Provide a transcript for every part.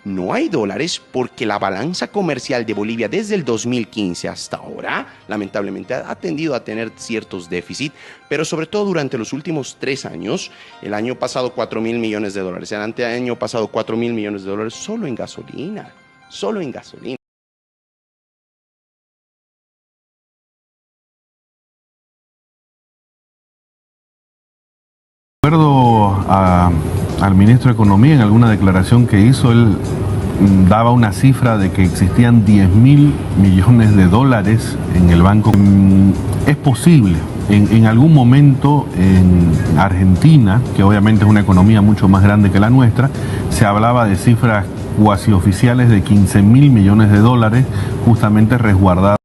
no hay dólares porque la balanza comercial de Bolivia desde el 2015 hasta ahora, lamentablemente, ha tendido a tener ciertos déficits, pero sobre todo durante los últimos 3 años, el año pasado 4.000 millones de dólares, el anteaño pasado 4.000 millones de dólares solo en gasolina, solo en gasolina. De acuerdo al ministro de Economía, en alguna declaración que hizo, él daba una cifra de que existían 10.000 millones de dólares en el banco. Es posible, en algún momento en Argentina, que obviamente es una economía mucho más grande que la nuestra, se hablaba de cifras cuasi oficiales de 15.000 millones de dólares justamente resguardados.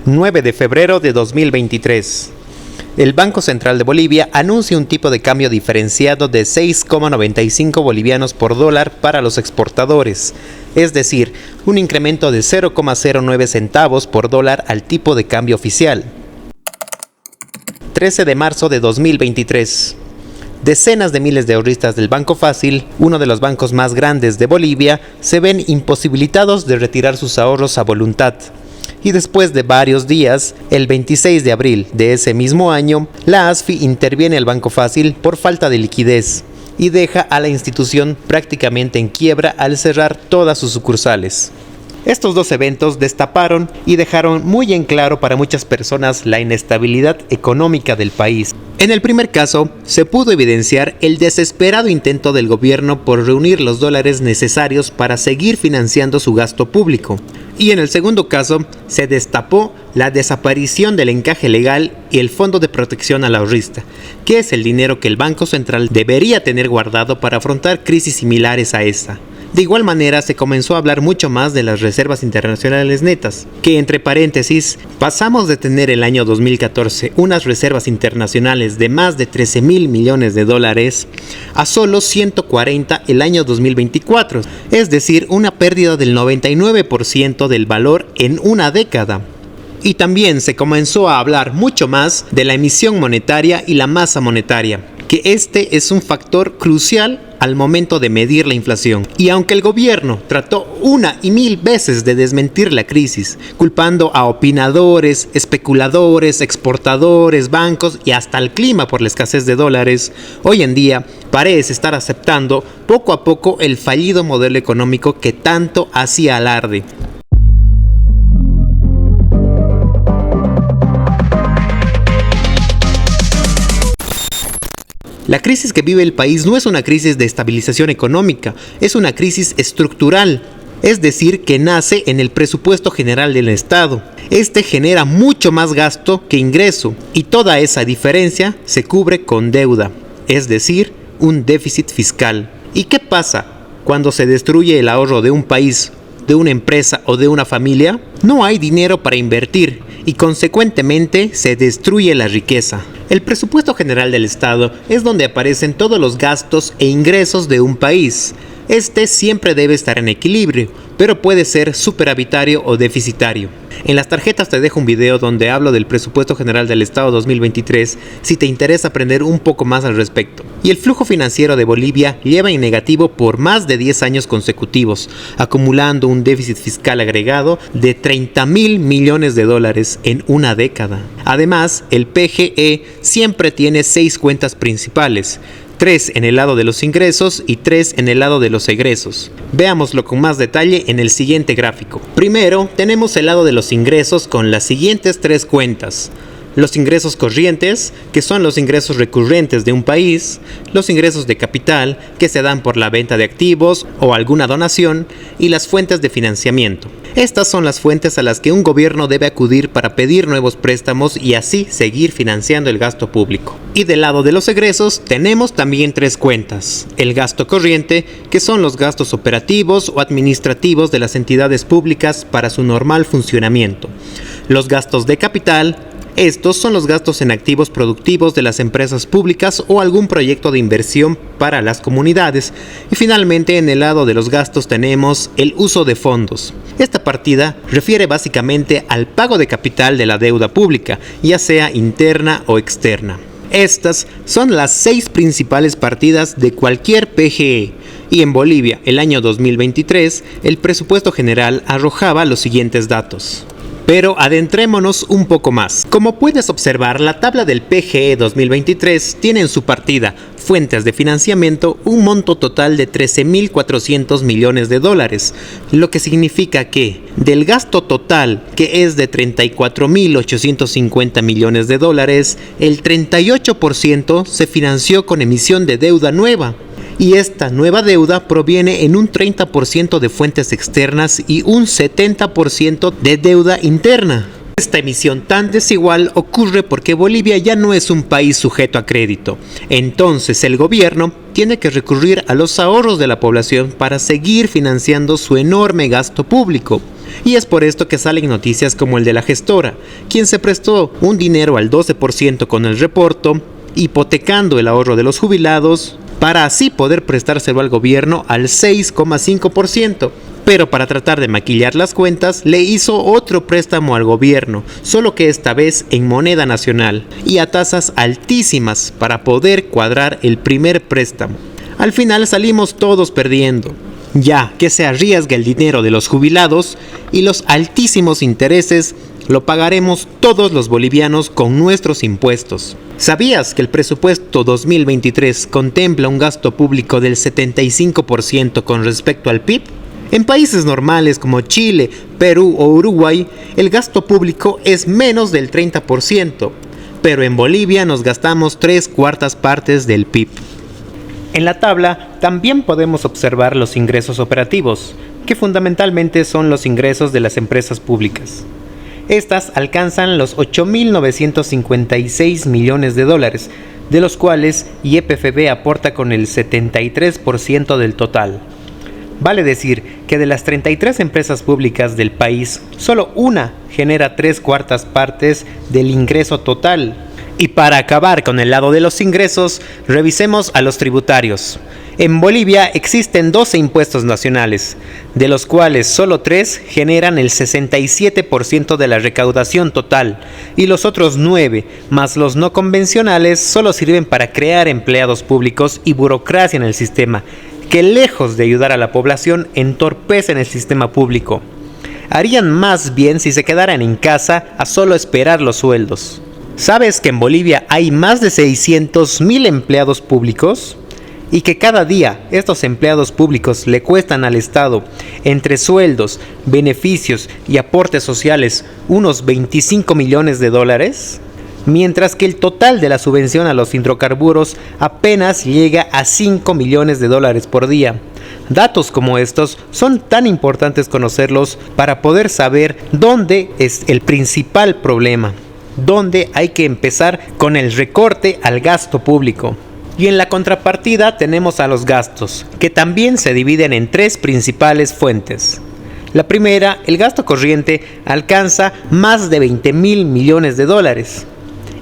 ...9 de febrero de 2023... El Banco Central de Bolivia anuncia un tipo de cambio diferenciado de 6,95 bolivianos por dólar para los exportadores, es decir, un incremento de 0,09 centavos por dólar al tipo de cambio oficial. 13 de marzo de 2023. Decenas de miles de ahorristas del Banco Fácil, uno de los bancos más grandes de Bolivia, se ven imposibilitados de retirar sus ahorros a voluntad. Y después de varios días, el 26 de abril de ese mismo año, la ASFI interviene al Banco Fácil por falta de liquidez y deja a la institución prácticamente en quiebra al cerrar todas sus sucursales. Estos dos eventos destaparon y dejaron muy en claro para muchas personas la inestabilidad económica del país. En el primer caso, se pudo evidenciar el desesperado intento del gobierno por reunir los dólares necesarios para seguir financiando su gasto público. Y en el segundo caso, se destapó la desaparición del encaje legal y el Fondo de Protección al Ahorrista, que es el dinero que el Banco Central debería tener guardado para afrontar crisis similares a esta. De igual manera, se comenzó a hablar mucho más de las reservas internacionales netas, que entre paréntesis, pasamos de tener el año 2014 unas reservas internacionales de más de 13.000 millones de dólares a solo 140 el año 2024, es decir, una pérdida del 99% del valor en una década. Y también se comenzó a hablar mucho más de la emisión monetaria y la masa monetaria, que este es un factor crucial al momento de medir la inflación. Y aunque el gobierno trató 1 y 1000 veces de desmentir la crisis, culpando a opinadores, especuladores, exportadores, bancos y hasta el clima por la escasez de dólares, hoy en día parece estar aceptando poco a poco el fallido modelo económico que tanto hacía alarde. La crisis que vive el país no es una crisis de estabilización económica, es una crisis estructural, es decir, que nace en el presupuesto general del Estado. Este genera mucho más gasto que ingreso y toda esa diferencia se cubre con deuda, es decir, un déficit fiscal. ¿Y qué pasa cuando se destruye el ahorro de un país, de una empresa o de una familia? No hay dinero para invertir y consecuentemente se destruye la riqueza. El presupuesto general del Estado es donde aparecen todos los gastos e ingresos de un país. Este siempre debe estar en equilibrio, pero puede ser superavitario o deficitario. En las tarjetas te dejo un video donde hablo del presupuesto general del Estado 2023 si te interesa aprender un poco más al respecto. Y el flujo financiero de Bolivia lleva en negativo por más de 10 años consecutivos, acumulando un déficit fiscal agregado de 30.000 millones de dólares en una década. Además, el PGE siempre tiene 6 cuentas principales, 3 en el lado de los ingresos y 3 en el lado de los egresos. Veámoslo con más detalle en el siguiente gráfico. Primero, tenemos el lado de los ingresos con las siguientes 3 cuentas. Los ingresos corrientes, que son los ingresos recurrentes de un país, los ingresos de capital, que se dan por la venta de activos o alguna donación, y las fuentes de financiamiento. Estas son las fuentes a las que un gobierno debe acudir para pedir nuevos préstamos y así seguir financiando el gasto público. Y del lado de los egresos tenemos también 3 cuentas. El gasto corriente, que son los gastos operativos o administrativos de las entidades públicas para su normal funcionamiento. Los gastos de capital, Estos son los gastos en activos productivos de las empresas públicas o algún proyecto de inversión para las comunidades. Y finalmente, en el lado de los gastos tenemos el uso de fondos. Esta partida refiere básicamente al pago de capital de la deuda pública, ya sea interna o externa. Estas son las 6 principales partidas de cualquier PGE. Y en Bolivia, el año 2023, el presupuesto general arrojaba los siguientes datos. Pero adentrémonos un poco más. Como puedes observar, la tabla del PGE 2023 tiene en su partida fuentes de financiamiento un monto total de 13.400 millones de dólares, lo que significa que del gasto total, que es de 34.850 millones de dólares, el 38% se financió con emisión de deuda nueva. Y esta nueva deuda proviene en un 30% de fuentes externas y un 70% de deuda interna. Esta emisión tan desigual ocurre porque Bolivia ya no es un país sujeto a crédito. Entonces el gobierno tiene que recurrir a los ahorros de la población para seguir financiando su enorme gasto público. Y es por esto que salen noticias como el de la gestora, quien se prestó un dinero al 12% con el reporto, hipotecando el ahorro de los jubilados, para así poder prestárselo al gobierno al 6,5%. Pero para tratar de maquillar las cuentas, le hizo otro préstamo al gobierno, solo que esta vez en moneda nacional y a tasas altísimas para poder cuadrar el primer préstamo. Al final salimos todos perdiendo, ya que se arriesga el dinero de los jubilados y los altísimos intereses lo pagaremos todos los bolivianos con nuestros impuestos. ¿Sabías que el presupuesto 2023 contempla un gasto público del 75% con respecto al PIB? En países normales como Chile, Perú o Uruguay, el gasto público es menos del 30%, pero en Bolivia nos gastamos 3/4 partes del PIB. En la tabla también podemos observar los ingresos operativos, que fundamentalmente son los ingresos de las empresas públicas. Estas alcanzan los 8.956 millones de dólares, de los cuales YPFB aporta con el 73% del total. Vale decir que de las 33 empresas públicas del país, solo una genera 3/4 partes del ingreso total. Y para acabar con el lado de los ingresos, revisemos a los tributarios. En Bolivia existen 12 impuestos nacionales, de los cuales solo 3 generan el 67% de la recaudación total, y los otros 9, más los no convencionales, solo sirven para crear empleados públicos y burocracia en el sistema, que lejos de ayudar a la población, entorpecen el sistema público. Harían más bien si se quedaran en casa a solo esperar los sueldos. ¿Sabes que en Bolivia hay más de 600.000 empleados públicos? Y que cada día estos empleados públicos le cuestan al Estado, entre sueldos, beneficios y aportes sociales, unos 25 millones de dólares, mientras que el total de la subvención a los hidrocarburos apenas llega a 5 millones de dólares por día. Datos como estos son tan importantes conocerlos para poder saber dónde es el principal problema, dónde hay que empezar con el recorte al gasto público. Y en la contrapartida tenemos a los gastos, que también se dividen en 3 principales fuentes. La primera, el gasto corriente, alcanza más de 20.000 millones de dólares.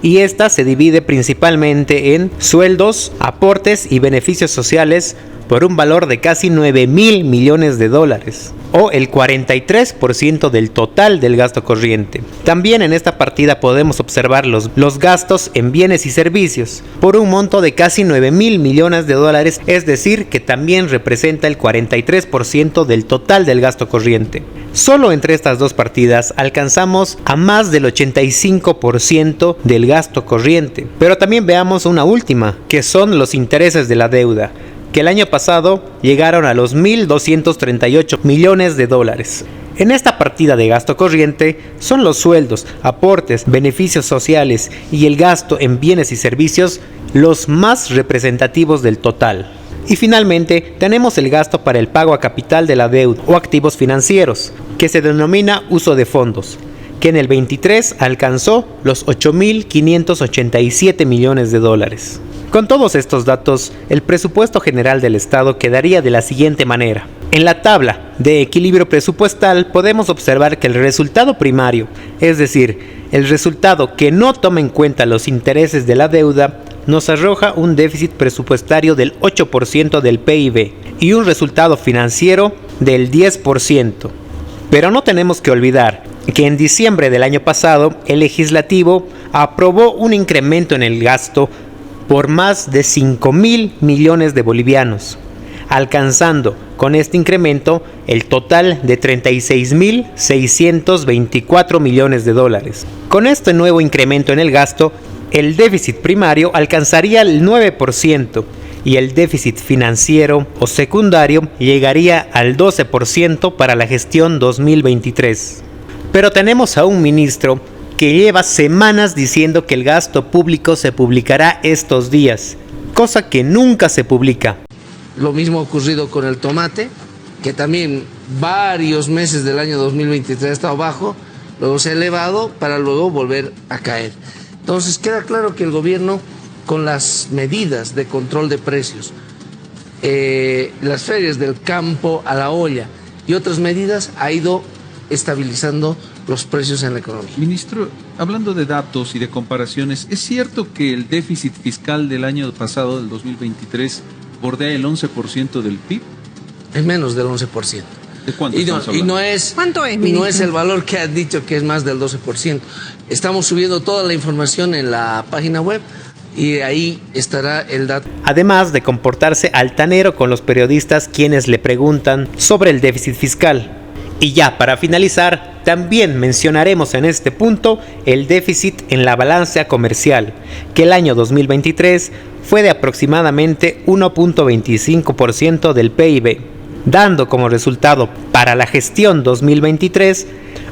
Y esta se divide principalmente en sueldos, aportes y beneficios sociales por un valor de casi 9.000 millones de dólares, o el 43% del total del gasto corriente. También en esta partida podemos observar los gastos en bienes y servicios, por un monto de casi 9.000 millones de dólares, es decir, que también representa el 43% del total del gasto corriente. Solo entre estas dos partidas alcanzamos a más del 85% del gasto corriente. Pero también veamos una última, que son los intereses de la deuda, que el año pasado llegaron a los 1.238 millones de dólares. En esta partida de gasto corriente son los sueldos, aportes, beneficios sociales y el gasto en bienes y servicios los más representativos del total. Y finalmente tenemos el gasto para el pago a capital de la deuda o activos financieros, que se denomina uso de fondos, que en el 23 alcanzó los 8.587 millones de dólares. Con todos estos datos, el presupuesto general del Estado quedaría de la siguiente manera. En la tabla de equilibrio presupuestal podemos observar que el resultado primario, es decir, el resultado que no toma en cuenta los intereses de la deuda, nos arroja un déficit presupuestario del 8% del PIB y un resultado financiero del 10%. Pero no tenemos que olvidar que en diciembre del año pasado el legislativo aprobó un incremento en el gasto por más de 5.000 millones de bolivianos, alcanzando con este incremento el total de 36.624 millones de dólares. Con este nuevo incremento en el gasto, el déficit primario alcanzaría el 9% y el déficit financiero o secundario llegaría al 12% para la gestión 2023. Pero tenemos a un ministro que lleva semanas diciendo que el gasto público se publicará estos días, cosa que nunca se publica. Lo mismo ha ocurrido con el tomate, que también varios meses del año 2023 ha estado bajo, luego se ha elevado para luego volver a caer. Entonces queda claro que el gobierno, con las medidas de control de precios, las ferias del campo a la olla y otras medidas, ha ido estabilizando los precios en la economía. Ministro, hablando de datos y de comparaciones, ¿es cierto que el déficit fiscal del año pasado, del 2023, bordea el 11% del PIB? Es menos del 11%. ¿De cuánto estamos hablando? Y no es, ¿cuánto es, ministro? No es el valor que han dicho que es más del 12%. Estamos subiendo toda la información en la página web y ahí estará el dato. Además de comportarse altanero con los periodistas quienes le preguntan sobre el déficit fiscal. Y ya para finalizar, también mencionaremos en este punto el déficit en la balanza comercial, que el año 2023 fue de aproximadamente 1.25% del PIB, dando como resultado para la gestión 2023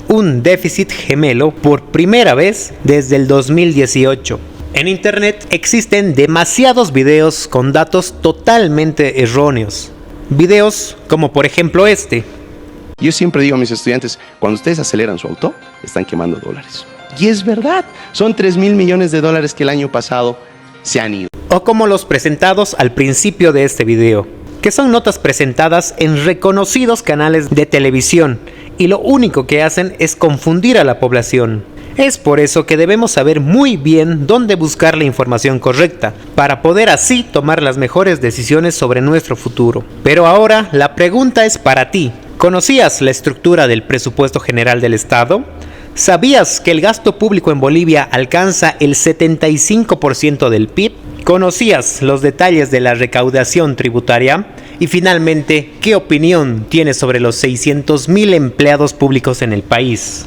un déficit gemelo por primera vez desde el 2018. En internet existen demasiados videos con datos totalmente erróneos. Videos como por ejemplo este. Yo siempre digo a mis estudiantes, cuando ustedes aceleran su auto, están quemando dólares. Y es verdad, son 3.000 millones de dólares que el año pasado se han ido. O como los presentados al principio de este video, que son notas presentadas en reconocidos canales de televisión y lo único que hacen es confundir a la población. Es por eso que debemos saber muy bien dónde buscar la información correcta, para poder así tomar las mejores decisiones sobre nuestro futuro. Pero ahora la pregunta es para ti. ¿Conocías la estructura del presupuesto general del Estado? ¿Sabías que el gasto público en Bolivia alcanza el 75% del PIB? ¿Conocías los detalles de la recaudación tributaria? Y finalmente, ¿qué opinión tienes sobre los 600.000 empleados públicos en el país?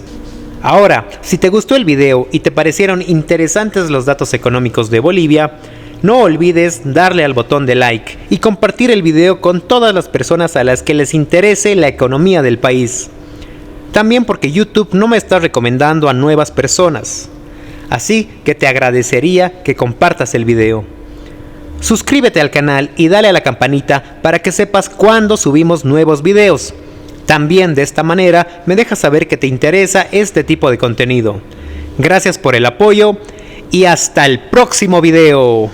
Ahora, si te gustó el video y te parecieron interesantes los datos económicos de Bolivia, no olvides darle al botón de like y compartir el video con todas las personas a las que les interese la economía del país. También porque YouTube no me está recomendando a nuevas personas. Así que te agradecería que compartas el video. Suscríbete al canal y dale a la campanita para que sepas cuando subimos nuevos videos. También de esta manera me dejas saber que te interesa este tipo de contenido. Gracias por el apoyo y hasta el próximo video.